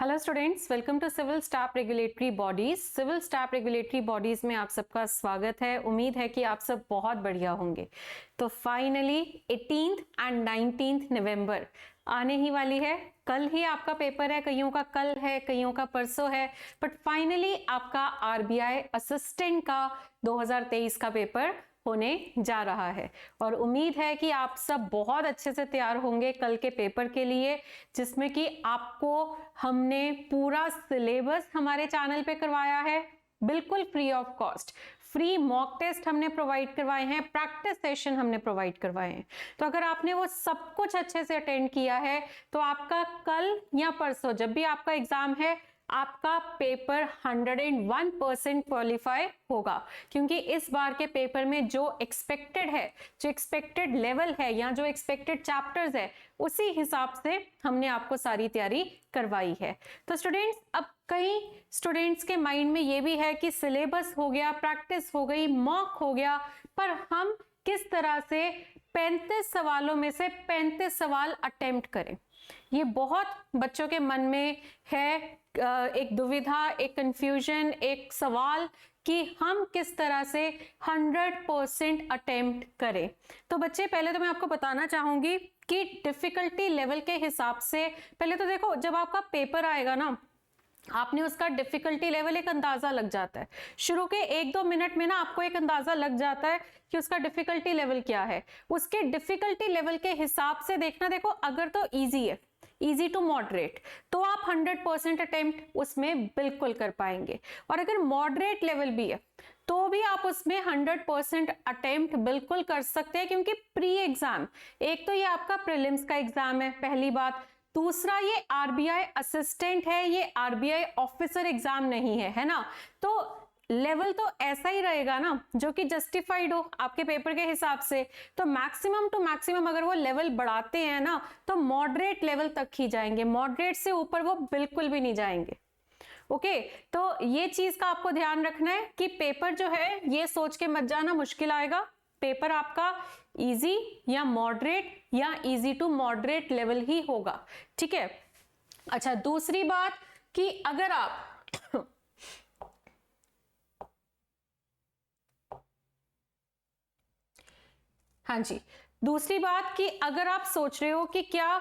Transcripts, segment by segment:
Hello students, welcome to civil staff regulatory bodies. Civil staff regulatory bodies में आप सबका स्वागत है। उम्मीद है कि आप सब बहुत बढ़िया होंगे। तो फाइनली 18th एंड 19th नवंबर आने ही वाली है। कल ही आपका पेपर है, कईयों का कल है, कईयों का परसों है, बट फाइनली आपका आरबीआई असिस्टेंट का 2023 का पेपर होने जा रहा है और उम्मीद है कि आप सब बहुत अच्छे से तैयार होंगे कल के पेपर के लिए, जिसमें कि आपको हमने पूरा सिलेबस हमारे चैनल पे करवाया है, बिल्कुल free of cost. Free mock test हमने प्रोवाइड करवाए हैं, प्रैक्टिस सेशन हमने प्रोवाइड करवाए हैं। तो अगर आपने वो सब कुछ अच्छे से अटेंड किया है तो आपका कल या परसों जब भी आपका एग्जाम है, आपका पेपर 101% क्वालिफाई होगा, क्योंकि इस बार के पेपर में जो एक्सपेक्टेड है, जो एक्सपेक्टेड लेवल है या जो एक्सपेक्टेड चैप्टर्स है, उसी हिसाब से हमने आपको सारी तैयारी करवाई है। तो स्टूडेंट्स, अब कई स्टूडेंट्स के माइंड में ये भी है कि सिलेबस हो गया, प्रैक्टिस हो गई, मॉक हो गया, पर हम किस तरह से 35 सवालों में से 35 सवाल अटेम्प्ट करें। ये बहुत बच्चों के मन में है, एक दुविधा, एक कंफ्यूजन, एक सवाल कि हम किस तरह से 100% अटेम्प्ट करें। तो बच्चे, पहले तो मैं आपको बताना चाहूंगी कि डिफिकल्टी लेवल के हिसाब से पहले तो देखो, जब आपका पेपर आएगा ना, आपने उसका डिफिकल्टी लेवल एक अंदाजा लग जाता है। शुरू के 1-2 मिनट में ना आपको एक अंदाजा लग जाता है कि उसका डिफिकल्टी लेवल क्या है। उसके डिफिकल्टी लेवल के हिसाब से देखना, देखो अगर तो इजी है, इजी टू मॉडरेट, तो आप 100% अटेम्प्ट उसमें बिल्कुल कर पाएंगे, और अगर मॉडरेट लेवल भी है तो भी आप उसमें 100% अटेम्प्ट बिल्कुल कर सकते हैं, क्योंकि प्री एग्जाम, एक तो ये आपका प्रीलिम्स का एग्जाम है, पहली बात। दूसरा, ये आरबीआई असिस्टेंट है, ये आरबीआई ऑफिसर एग्जाम नहीं है, है ना। तो लेवल तो ऐसा ही रहेगा ना जो कि जस्टिफाइड हो आपके पेपर के हिसाब से। तो मैक्सिमम टू मैक्सिमम अगर वो लेवल बढ़ाते हैं ना, तो मॉडरेट लेवल तक ही जाएंगे, मॉडरेट से ऊपर वो बिल्कुल भी नहीं जाएंगे। ओके, तो ये चीज का आपको ध्यान रखना है कि पेपर जो है, ये सोच के मत जाना मुश्किल आएगा। पेपर आपका इजी या मॉडरेट या इजी टू मॉडरेट लेवल ही होगा, ठीक है। अच्छा, दूसरी बात कि अगर आप हाँ जी, दूसरी बात कि अगर आप सोच रहे हो कि क्या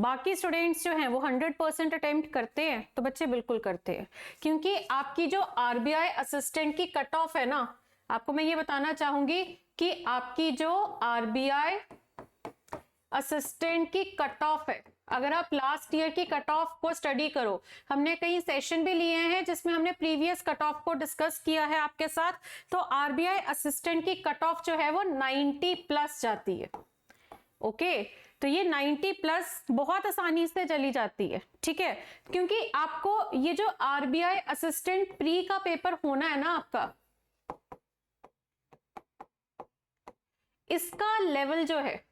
बाकी स्टूडेंट्स जो हैं वो 100% अटेम्प्ट करते हैं, तो बच्चे बिल्कुल करते हैं, क्योंकि आपकी जो आरबीआई असिस्टेंट की कट ऑफ है ना, आपको मैं ये बताना चाहूंगी कि आपकी जो आरबीआई असिस्टेंट की कट ऑफ है, अगर आप लास्ट ईयर की कट ऑफ को स्टडी करो, हमने कई सेशन भी लिए हैं जिसमें हमने प्रीवियस कट ऑफ को डिस्कस किया है आपके साथ, तो आरबीआई असिस्टेंट की कट ऑफ जो है वो 90+ जाती है। ओके, तो ये 90+ बहुत आसानी से चली जाती है, ठीक है, क्योंकि आपको ये जो आरबीआई असिस्टेंट प्री का पेपर होना है ना आपका, इसका लेवल जो है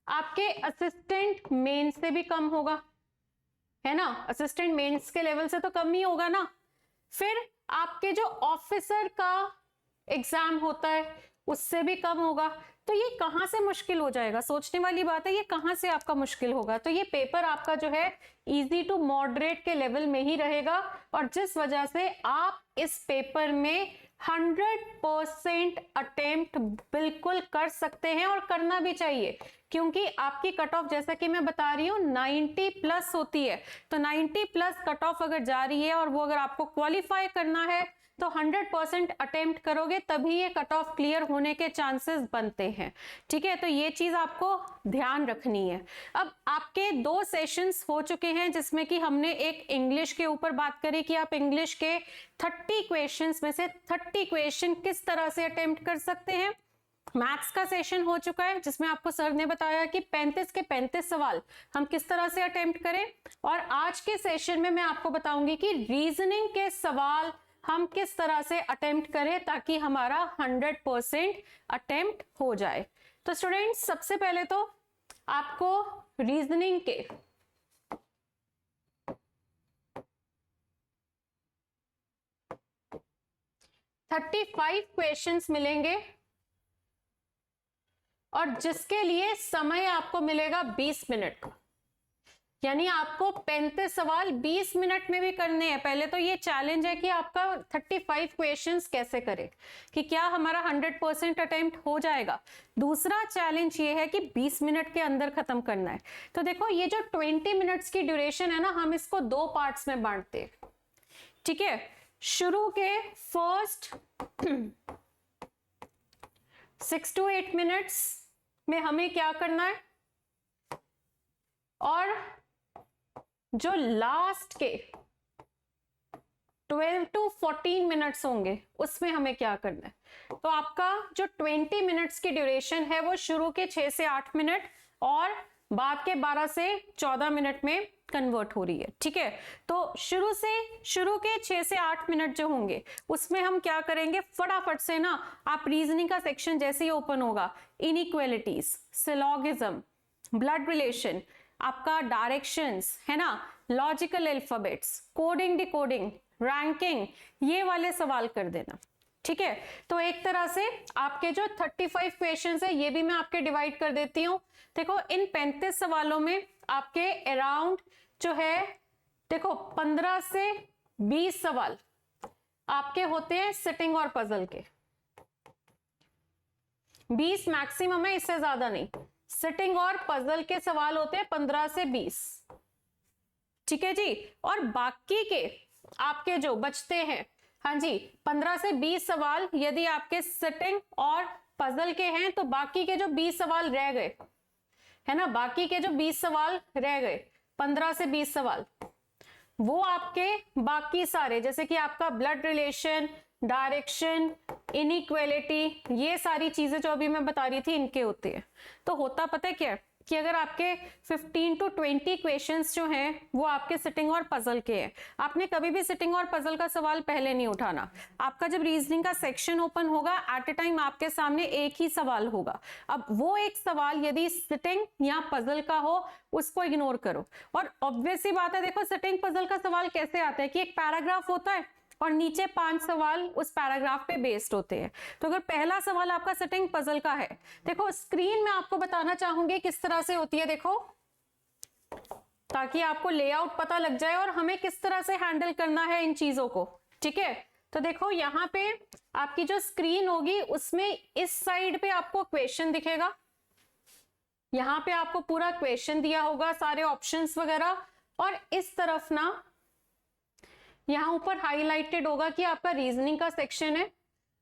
आपके असिस्टेंट मेंस से भी कम होगा, है ना। असिस्टेंट मेंस के लेवल से तो कम ही होगा ना। फिर आपके जो ऑफिसर का एग्जाम होता है उससे भी कम होगा। तो ये कहां से मुश्किल हो जाएगा, सोचने वाली बात है, ये कहां से आपका मुश्किल होगा। तो ये पेपर आपका जो है इजी टू मॉडरेट के लेवल में ही रहेगा, और जिस वजह से आप इस पेपर में 100% अटेम्प्ट बिल्कुल कर सकते हैं, और करना भी चाहिए, क्योंकि आपकी कट ऑफ, जैसा कि मैं बता रही हूँ, 90+ होती है। तो 90+ कट ऑफ अगर जा रही है और वो अगर आपको क्वालिफाई करना है तो 100% अटेम्प्ट करोगे, तभी ये कट ऑफ क्लियर होने के चांसेस बनते हैं, ठीक है। तो ये चीज आपको ध्यान रखनी है। अब आपके 2 सेशंस हो चुके हैं, जिसमें कि हमने एक इंग्लिश के ऊपर बात करी कि आप इंग्लिश के 30 क्वेश्चंस में से 30 क्वेश्चन किस तरह से अटेम्प्ट कर सकते हैं। मैथ्स का सेशन हो चुका है, जिसमें आपको सर ने बताया कि 35 के 35 सवाल हम किस तरह से अटेम्प्ट करें, और आज के सेशन में मैं आपको बताऊंगी कि रीजनिंग के सवाल हम किस तरह से अटेम्प्ट करें ताकि हमारा 100% अटेम्प्ट हो जाए। तो स्टूडेंट्स, सबसे पहले तो आपको रीजनिंग के 35 क्वेश्चंस मिलेंगे, और जिसके लिए समय आपको मिलेगा 20 मिनट का। यानी आपको 35 सवाल 20 मिनट में भी करने हैं। पहले तो ये चैलेंज है कि आपका 35 क्वेश्चंस कैसे करें, कि क्या हमारा 100% अटेम्प्ट हो जाएगा। दूसरा चैलेंज ये है कि 20 मिनट के अंदर खत्म करना है। तो देखो ये जो 20 मिनट्स की ड्यूरेशन है ना, हम इसको 2 पार्ट्स में बांटते हैं, ठीक है। शुरू के फर्स्ट 6 to 8 मिनट्स में हमें क्या करना है, और जो लास्ट के 12 to 14 मिनट्स होंगे उसमें हमें क्या करना है। तो आपका जो 20 मिनट्स की ड्यूरेशन है वो शुरू के 6 से 8 मिनट और बाद के 12 से 14 मिनट में कन्वर्ट हो रही है, ठीक है। तो शुरू के 6 से 8 मिनट जो होंगे उसमें हम क्या करेंगे, फटाफट से ना, आप रीजनिंग का सेक्शन जैसे ही ओपन होगा, इनइक्वालिटीज, सिलोगिज्म, ब्लड रिलेशन, आपका डायरेक्शंस है ना, logical alphabets, coding decoding, ranking, ये वाले सवाल कर देना, ठीक है। तो एक तरह से आपके जो 35 क्वेश्चंस है ये भी मैं आपके डिवाइड कर देती हूँ। देखो इन 35 सवालों में आपके अराउंड जो है, देखो 15 से 20 सवाल आपके होते हैं सिटिंग और पजल के, 20 मैक्सिमम है, इससे ज्यादा नहीं। सिटिंग और पजल के सवाल होते हैं 15 से 20, ठीक है जी। और बाकी के आपके जो बचते हैं, हाँ जी, 15 से 20 सवाल यदि आपके सिटिंग और पजल के हैं तो बाकी के जो 20 सवाल रह गए है ना, बाकी के जो 20 सवाल रह गए, 15 से 20 सवाल, वो आपके बाकी सारे, जैसे कि आपका ब्लड रिलेशन, डायरेक्शन, इनइक्वालिटी, ये सारी चीजें जो अभी मैं बता रही थी इनके होते हैं। तो होता पता है क्या, कि अगर आपके 15 to 20 क्वेश्चंस जो हैं वो आपके सिटिंग और पजल के हैं, आपने कभी भी सिटिंग और पजल का सवाल पहले नहीं उठाना। आपका जब रीजनिंग का सेक्शन ओपन होगा, एट ए टाइम आपके सामने एक ही सवाल होगा। अब वो एक सवाल यदि सिटिंग या पजल का हो उसको इग्नोर करो। और ऑब्वियस सी बात है, देखो सिटिंग पजल का सवाल कैसे आता है कि एक पैराग्राफ होता है और नीचे 5 सवाल उस पैराग्राफ पे बेस्ड होते हैं। तो अगर पहला सवाल आपका सिटिंग पजल का है, देखो स्क्रीन में आपको बताना चाहूंगी किस तरह से होती है, देखो, ताकि आपको लेआउट पता लग जाए और हमें किस तरह से हैंडल करना है इन चीजों को, ठीक है। तो देखो यहाँ पे आपकी जो स्क्रीन होगी उसमें इस साइड पे आपको क्वेश्चन दिखेगा, यहाँ पे आपको पूरा क्वेश्चन दिया होगा, सारे ऑप्शंस वगैरह, और इस तरफ ना यहाँ ऊपर हाईलाइटेड होगा कि आपका रीजनिंग का सेक्शन है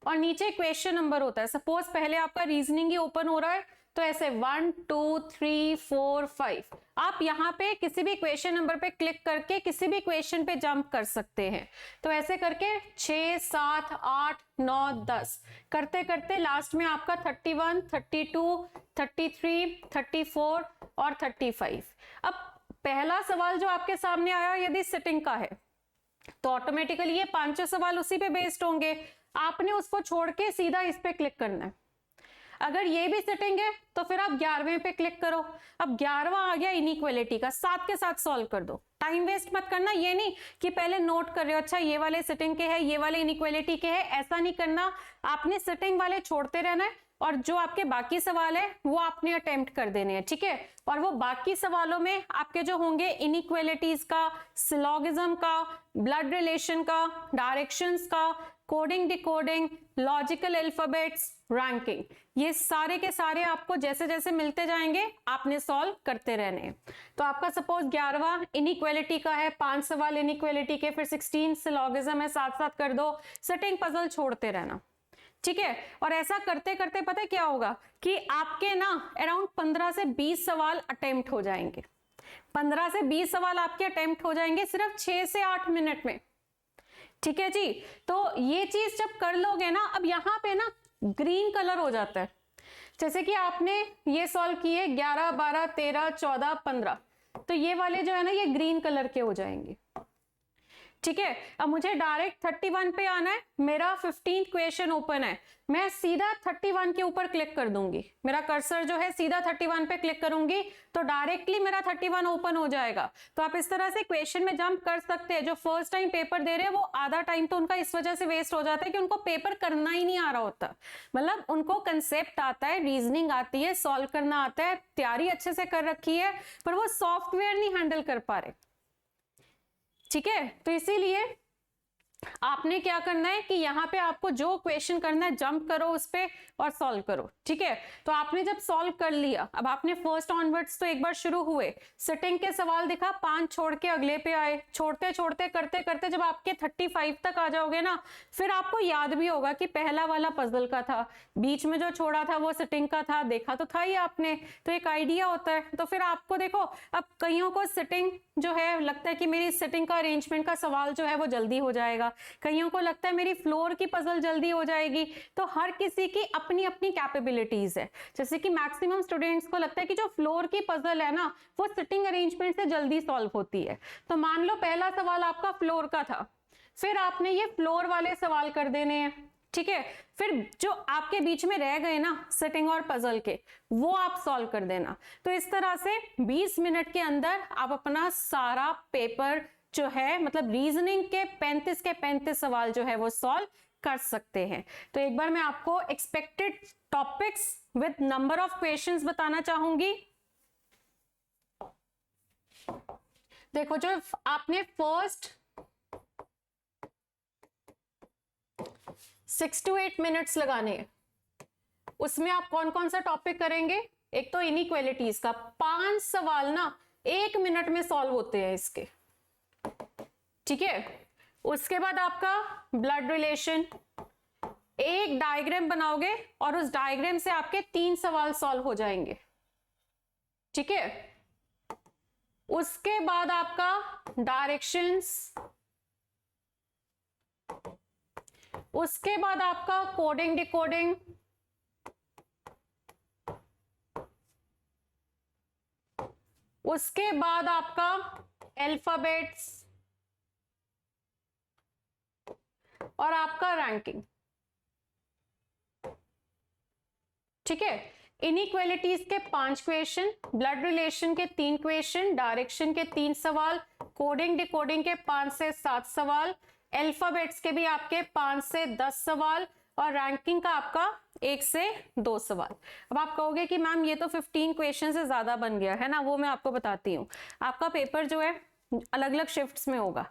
और नीचे क्वेश्चन नंबर होता है। सपोज पहले आपका रीजनिंग ही ओपन हो रहा है तो ऐसे 1 2 3 4 5 आप यहाँ पे किसी भी क्वेश्चन नंबर पे क्लिक करके किसी भी क्वेश्चन पे जंप कर सकते हैं। तो ऐसे करके 6 7 8 9 10 करते करते लास्ट में आपका 31 32 33 34 और 35। अब पहला सवाल जो आपके सामने आया यदि सिटिंग का है तो ऑटोमेटिकली ये 5 सवाल उसी पे बेस्ड होंगे, आपने उसको छोड़ के सीधा इस पे क्लिक करना है। अगर ये भी सिटिंग है तो फिर आप 11वें पे क्लिक करो। अब 11वां आ गया इनइक्वालिटी का, साथ के साथ सॉल्व कर दो, टाइम वेस्ट मत करना। ये नहीं कि पहले नोट कर रहे हो अच्छा ये वाले सिटिंग के है ये वाले इनइक्वालिटी के है, ऐसा नहीं करना। आपने सिटिंग वाले छोड़ते रहना है और जो आपके बाकी सवाल है वो आपने अटेम्प्ट कर देने हैं, ठीक है। और वो बाकी सवालों में आपके जो होंगे इनइक्वालिटीज का, सिलोगिज्म का, ब्लड रिलेशन का, डायरेक्शंस का, coding decoding, logical alphabets, ranking, ये सारे के सारे आपको जैसे जैसे मिलते जाएंगे आपने सॉल्व करते रहने हैं। तो आपका सपोज 11वां इनइक्वालिटी का है, 5 सवाल इनइक्वालिटी के, फिर 16 सिलोगिज्म है, साथ साथ कर दो, सिटिंग पजल छोड़ते रहना, ठीक है। और ऐसा करते करते पता है क्या होगा कि आपके ना अराउंड 15 से 20 सवाल अटेम्प्ट हो जाएंगे। 15 से 20 सवाल आपके अटेम्प्ट हो जाएंगे सिर्फ 6 से 8 मिनट में, ठीक है जी। तो ये चीज जब कर लोगे ना, अब यहाँ पे ना ग्रीन कलर हो जाता है, जैसे कि आपने ये सॉल्व किए 11 12 13 14 15, तो ये वाले जो है ना ये ग्रीन कलर के हो जाएंगे। ठीक है, अब मुझे डायरेक्ट 31 पे आना है, मेरा 15th क्वेश्चन ओपन है, मैं सीधा 31 के ऊपर क्लिक कर दूंगी, मेरा कर्सर जो है सीधा 31 पे क्लिक करूंगी तो डायरेक्टली मेरा 31 ओपन हो जाएगा। तो आप इस तरह से क्वेश्चन में जंप कर सकते हैं। जो फर्स्ट टाइम पेपर दे रहे हैं वो आधा टाइम तो उनका इस वजह से वेस्ट हो जाता है कि उनको पेपर करना ही नहीं आ रहा होता, मतलब उनको कंसेप्ट आता है, रीजनिंग आती है, सॉल्व करना आता है, तैयारी अच्छे से कर रखी है, पर वो सॉफ्टवेयर नहीं हैंडल कर पा रहे। ठीक है, तो इसीलिए आपने क्या करना है कि यहाँ पे आपको जो क्वेश्चन करना है जंप करो उस पे और सॉल्व करो। ठीक है, तो आपने जब सॉल्व कर लिया, अब आपने फर्स्ट ऑनवर्ड्स तो एक बार शुरू हुए, सिटिंग के सवाल दिखा, 5 छोड़ के अगले पे आए, छोड़ते छोड़ते करते करते जब आपके 35 तक आ जाओगे ना, फिर आपको याद भी होगा कि पहला वाला पजल का था, बीच में जो छोड़ा था वो सिटिंग का था, देखा तो था ही आपने, तो एक आइडिया होता है। तो फिर आपको देखो, अब कईयों को सिटिंग जो है लगता है कि मेरी सिटिंग का अरेंजमेंट का सवाल जो है वो जल्दी हो जाएगा, कईयों को लगता है मेरी फ्लोर की पजल जल्दी हो जाएगी। तो हर किसी की अपनी अपनी कैपेबिलिटीज है। जैसे कि मैक्सिमम स्टूडेंट्स को लगता है कि जो फ्लोर की पजल है ना वो सिटिंग अरेंजमेंट से जल्दी सॉल्व होती है। तो मान लो पहला सवाल आपका फ्लोर का था, फिर आपने ये फ्लोर वाले सवाल कर देने हैं। ठीक है, फिर जो आपके बीच में रह गए ना सिटिंग और पजल के, वो आप सॉल्व कर देना। तो इस तरह से 20 मिनट के अंदर आप अपना सारा पेपर जो है, मतलब रीजनिंग के 35 सवाल जो है वो सॉल्व कर सकते हैं। तो एक बार मैं आपको expected topics with number of questions बताना चाहूंगी। देखो, जो आपने फर्स्ट 6 to 8 मिनट्स लगाने हैं, उसमें आप कौन कौन सा टॉपिक करेंगे? एक तो इनइक्वालिटीज का 5 सवाल ना 1 मिनट में सॉल्व होते हैं इसके। ठीक है, उसके बाद आपका ब्लड रिलेशन, एक डायग्राम बनाओगे और उस डायग्राम से आपके 3 सवाल सॉल्व हो जाएंगे। ठीक है, उसके बाद आपका डायरेक्शंस, उसके बाद आपका कोडिंग डिकोडिंग, उसके बाद आपका अल्फाबेट्स और आपका रैंकिंग। ठीक है, इनइक्वालिटीज के 5 क्वेश्चन, ब्लड रिलेशन के 3 क्वेश्चन, डायरेक्शन के 3 सवाल, कोडिंग डिकोडिंग के 5 से 7 सवाल, अल्फाबेट्स के भी आपके 5 से 10 सवाल और रैंकिंग का आपका 1 से 2 सवाल। अब आप कहोगे कि मैम ये तो 15 क्वेश्चन से ज्यादा बन गया है ना, वो मैं आपको बताती हूँ। आपका पेपर जो है अलग अलग शिफ्ट्स में होगा,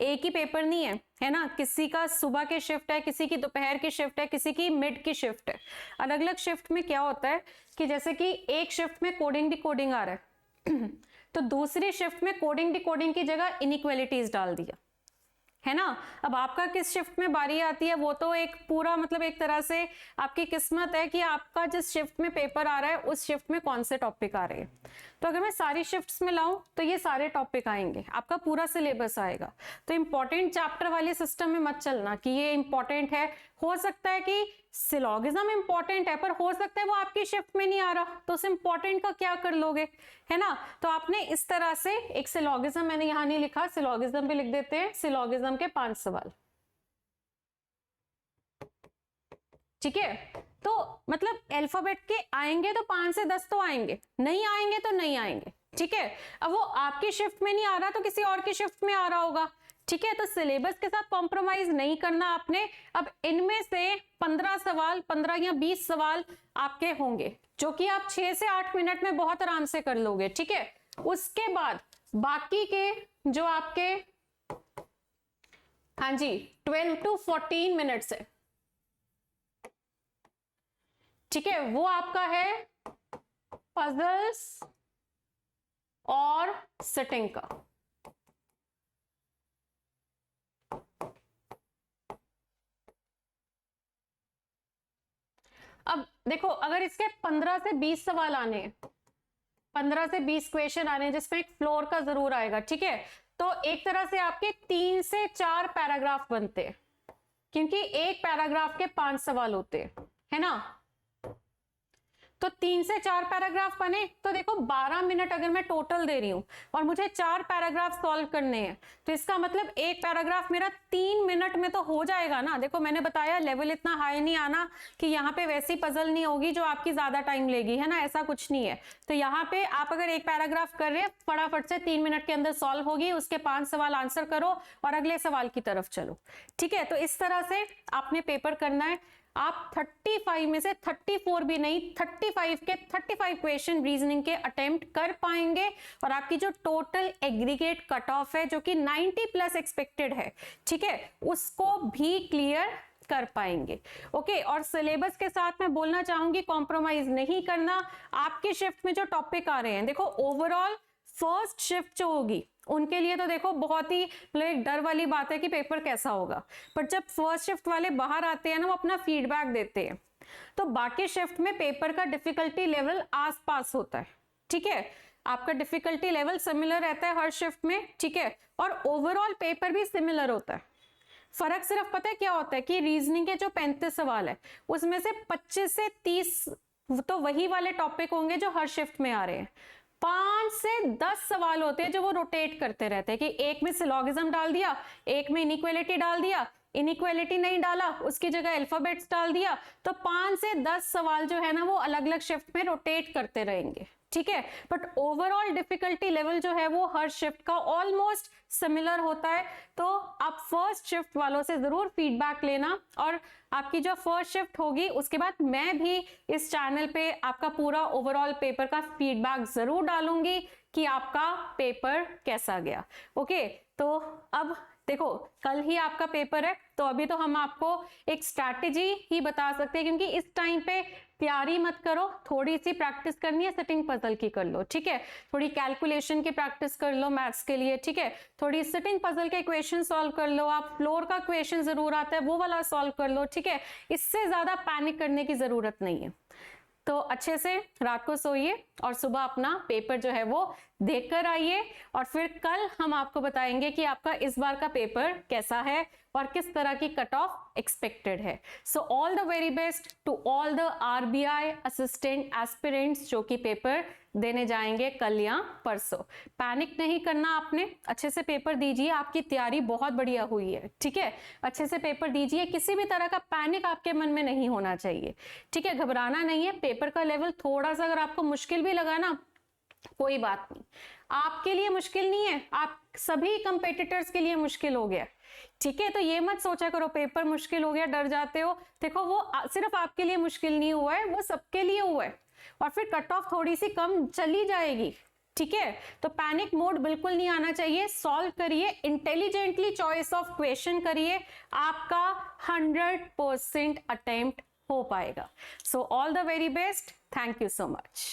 एक ही पेपर नहीं है ना, किसी का सुबह के शिफ्ट है, किसी की दोपहर की शिफ्ट है, किसी की मिड की शिफ्ट है। अलग अलग शिफ्ट में क्या होता है कि जैसे कि एक शिफ्ट में कोडिंग डिकोडिंग आ रहा है तो दूसरी शिफ्ट में कोडिंग डिकोडिंग की जगह इनइक्वालिटीज डाल दिया, है ना। अब आपका किस शिफ्ट में बारी आती है वो तो एक पूरा, मतलब एक तरह से आपकी किस्मत है कि आपका जिस शिफ्ट में पेपर आ रहा है उस शिफ्ट में कौन से टॉपिक आ रहे हैं। तो अगर मैं सारी शिफ्ट्स में लाऊं तो ये सारे टॉपिक आएंगे, आपका पूरा सिलेबस आएगा। तो इंपॉर्टेंट चैप्टर वाले सिस्टम में मत चलना कि ये इंपॉर्टेंट है, हो सकता है कि सिलोगिज्म इंपॉर्टेंट है पर हो सकता है वो आपकी शिफ्ट में नहीं आ रहा, तो उस इंपॉर्टेंट का क्या कर लोगे, है ना। तो आपने इस तरह से एक सिलोगिज्म, मैंने यहां नहीं लिखा, सिलोगिज्म भी लिख देते हैं, सिलोगिज्म के 5 सवाल। ठीक है, तो मतलब अल्फाबेट के आएंगे तो 5 से 10 तो आएंगे, नहीं आएंगे तो नहीं आएंगे। ठीक है, अब वो आपकी शिफ्ट में नहीं आ रहा तो किसी और की शिफ्ट में आ रहा होगा। ठीक है, तो सिलेबस के साथ कॉम्प्रोमाइज नहीं करना आपने। अब इनमें से 15 सवाल, 15 या 20 सवाल आपके होंगे जो कि आप 6 से 8 मिनट में बहुत आराम से कर लोगे। ठीक है, उसके बाद बाकी के जो आपके, हाँ जी, 12 to 14 मिनट्स है, ठीक है, वो आपका है पजल्स और सिटिंग का। अब देखो, अगर इसके 15 से 20 सवाल आने हैं, 15 से 20 क्वेश्चन आने हैं जिसमें एक फ्लोर का जरूर आएगा, ठीक है, तो एक तरह से आपके 3 से 4 पैराग्राफ बनते हैं, क्योंकि एक पैराग्राफ के 5 सवाल होते हैं, है ना। तो 3 से 4 पैराग्राफ बने, तो देखो 12 मिनट अगर मैं टोटल दे रही हूँ और मुझे 4 पैराग्राफ सॉल्व करने हैं, तो इसका मतलब एक पैराग्राफ मेरा 3 मिनट में तो हो जाएगा ना। देखो मैंने बताया लेवल इतना हाई नहीं आना कि यहाँ पे वैसी पजल नहीं होगी जो आपकी ज्यादा टाइम लेगी, है ना, ऐसा कुछ नहीं है। तो यहाँ पे आप अगर एक पैराग्राफ कर रहे हैं, फटाफट से 3 मिनट के अंदर सॉल्व होगी, उसके 5 सवाल आंसर करो और अगले सवाल की तरफ चलो। ठीक है, तो इस तरह से आपने पेपर करना है। आप 35 में से 34 भी नहीं, 35 के 35 क्वेश्चन रीजनिंग के अटेम्प्ट कर पाएंगे और आपकी जो टोटल एग्रीगेट कट ऑफ है जो कि 90 प्लस एक्सपेक्टेड है, ठीक है, उसको भी क्लियर कर पाएंगे। ओके, और सिलेबस के साथ मैं बोलना चाहूंगी कॉम्प्रोमाइज नहीं करना। आपकी शिफ्ट में जो टॉपिक आ रहे हैं, देखो ओवरऑल फर्स्ट शिफ्ट जो होगी उनके लिए तो देखो बहुत ही एक डर वाली बात है कि पेपर कैसा होगा, पर जब फर्स्ट शिफ्ट वाले बाहर आते हैं ना, वो अपना फीडबैक देते हैं, तो बाकी शिफ्ट में पेपर का डिफिकल्टी लेवल आसपास होता है। ठीक है, आपका डिफिकल्टी लेवल सिमिलर रहता है हर शिफ्ट में, ठीक है, और ओवरऑल पेपर भी सिमिलर होता है। फर्क सिर्फ पता है क्या होता है कि रीजनिंग के जो 35 सवाल है उसमें से 25 से 30 तो वही वाले टॉपिक होंगे जो हर शिफ्ट में आ रहे हैं। 5 से 10 सवाल होते हैं जो वो रोटेट करते रहते हैं कि एक में सिलोगिज्म डाल दिया, एक में इनइक्वालिटी डाल दिया, इनइक्वालिटी नहीं डाला उसकी जगह अल्फाबेट्स डाल दिया, तो 5 से 10 सवाल जो है ना वो अलग अलग शिफ्ट में रोटेट करते रहेंगे। ठीक है, बट ओवरऑल डिफिकल्टी लेवल जो है वो हर शिफ्ट का ऑलमोस्ट सिमिलर होता है। तो आप फर्स्ट शिफ्ट वालों से जरूर फीडबैक लेना, और आपकी जो फर्स्ट शिफ्ट होगी उसके बाद मैं भी इस चैनल पे आपका पूरा ओवरऑल पेपर का फीडबैक जरूर डालूंगी कि आपका पेपर कैसा गया। ओके, तो अब देखो कल ही आपका पेपर है, तो अभी तो हम आपको एक स्ट्रैटेजी ही बता सकते हैं, क्योंकि इस टाइम पे तैयारी मत करो, थोड़ी सी प्रैक्टिस करनी है सिटिंग पजल की कर लो, ठीक है, थोड़ी कैलकुलेशन की प्रैक्टिस कर लो मैथ्स के लिए, ठीक है, थोड़ी सिटिंग पजल के क्वेश्चन सॉल्व कर लो, आप फ्लोर का क्वेश्चन जरूर आता है वो वाला सॉल्व कर लो, ठीक है, इससे ज्यादा पैनिक करने की जरूरत नहीं है। तो अच्छे से रात को सोइए और सुबह अपना पेपर जो है वो देखकर आइए, और फिर कल हम आपको बताएंगे कि आपका इस बार का पेपर कैसा है और किस तरह की कट ऑफ एक्सपेक्टेड है। So all the very best to all the RBI assistant aspirants जो कि पेपर देने जाएंगे कल या परसों। पैनिक नहीं करना आपने, अच्छे से पेपर दीजिए, आपकी तैयारी बहुत बढ़िया हुई है, ठीक है, अच्छे से पेपर दीजिए, किसी भी तरह का पैनिक आपके मन में नहीं होना चाहिए, ठीक है, घबराना नहीं है। पेपर का लेवल थोड़ा सा अगर आपको मुश्किल भी लगा ना, कोई बात नहीं, आपके लिए मुश्किल नहीं है, आप सभी कंपेटिटर्स के लिए मुश्किल हो गया, ठीक है, तो ये मत सोचा करो पेपर मुश्किल हो गया डर जाते हो, देखो वो सिर्फ आपके लिए मुश्किल नहीं हुआ है, वो सबके लिए हुआ है, और फिर कट ऑफ थोड़ी सी कम चली जाएगी, ठीक है, तो पैनिक मोड बिल्कुल नहीं आना चाहिए, सॉल्व करिए, इंटेलिजेंटली चॉइस ऑफ क्वेश्चन करिए, आपका 100% अटेम्प्ट हो पाएगा। सो all the very best, thank you so much.